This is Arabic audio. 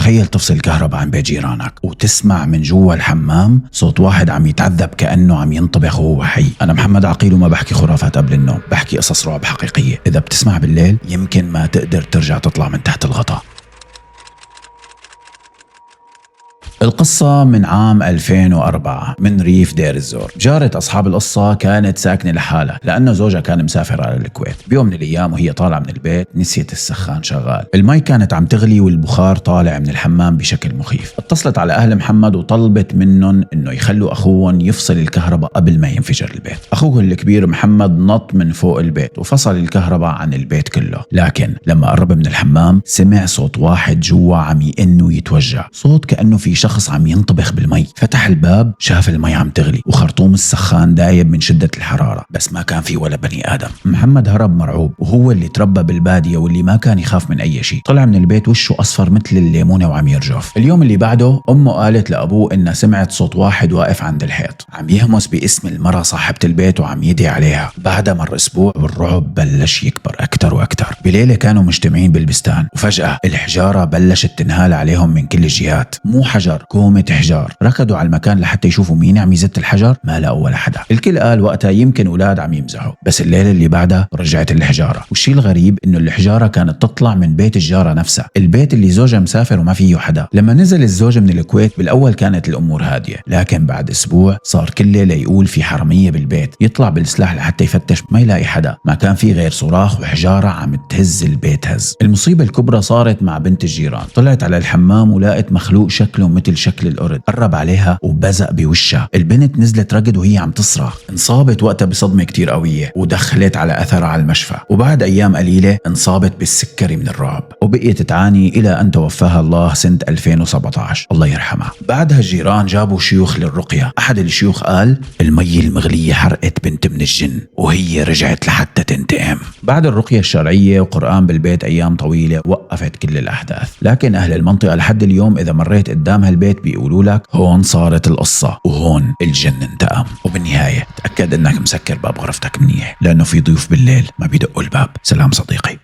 تخيل تفصل الكهرباء عن بيت جيرانك وتسمع من جوا الحمام صوت واحد عم يتعذب كأنه عم ينطبخ وهو حي. أنا محمد عقيل وما بحكي خرافات قبل النوم، بحكي قصص رعب حقيقية. إذا بتسمع بالليل يمكن ما تقدر ترجع تطلع من تحت الغطاء. القصة من عام 2004 من ريف دير الزور. جارة أصحاب القصة كانت ساكنة لحالها لأنه زوجها كان مسافر على الكويت. بيوم من الأيام وهي طالعة من البيت نسيت السخان شغال، المي كانت عم تغلي والبخار طالع من الحمام بشكل مخيف. اتصلت على أهل محمد وطلبت منهم إنه يخلوا أخوهم يفصل الكهرباء قبل ما ينفجر البيت. أخوه الكبير محمد نط من فوق البيت وفصل الكهرباء عن البيت كله، لكن لما قرب من الحمام سمع صوت واحد جوا عم يئن ويتوجع، صوت كأنه في شخص عم ينطبخ بالمي. فتح الباب شاف المي عم تغلي وخرطوم السخان دايب من شدة الحرارة، بس ما كان في ولا بني آدم. محمد هرب مرعوب، وهو اللي تربى بالبادية واللي ما كان يخاف من أي شيء. طلع من البيت وشه أصفر مثل الليمونة وعم يرجف. اليوم اللي بعده أمه قالت لأبوه إنها سمعت صوت واحد واقف عند الحيط عم يهمس باسم المرة صاحبة البيت وعم يدعي عليها. بعدها مر أسبوع والرعب بلش يكبر أكتر وأكتر. بليلة كانوا مجتمعين بالبستان وفجأة الحجارة بلشت تنهال عليهم من كل الجهات. مو حجر، كومة حجار. ركضوا على المكان لحتى يشوفوا مين عم يزت الحجر، ما لقوا ولا حدا. الكل قال وقتها يمكن أولاد عم يمزحوا. بس الليلة اللي بعدها رجعت الحجارة، والشي الغريب إنه الحجارة كانت تطلع من بيت الجارة نفسها، البيت اللي زوجها مسافر وما فيه حدا. لما نزل الزوج من الكويت بالأول كانت الأمور هادية، لكن بعد أسبوع صار كل ليلة يقول في حرامية بالبيت، يطلع بالسلاح لحتى يفتش ما يلاقي حدا. ما كان في غير صراخ وحجارة عم تهز البيت هز. المصيبة الكبرى صارت مع بنت الجيران. طلعت على الحمام ولقت مخلوق شكله مثل شكل القرد، قرب عليها وبزق بوشها. البنت نزلت ركض وهي عم تصرخ. انصابت وقتها بصدمة كتير قوية ودخلت على أثرها على المشفى، وبعد أيام قليلة انصابت بالسكري من الرعب وبقيت تعاني إلى أن توفاها الله سنة 2017 الله يرحمها. بعدها الجيران جابوا شيوخ للرقية. أحد الشيوخ قال المي المغلية حرقت بنت من الجن وهي رجعت لحتى تنتقم. بعد الرقية الشرعية وقرآن بالبيت أيام طويلة وقفت كل الأحداث، لكن أهل المنطقة لحد اليوم إذا مريت قدام هالبيت بيقولوا لك هون صارت القصة وهون الجن انتقم. وبالنهاية تأكد أنك مسكر باب غرفتك منيح، لأنه في ضيوف بالليل ما بيدقوا الباب. سلام صديقي.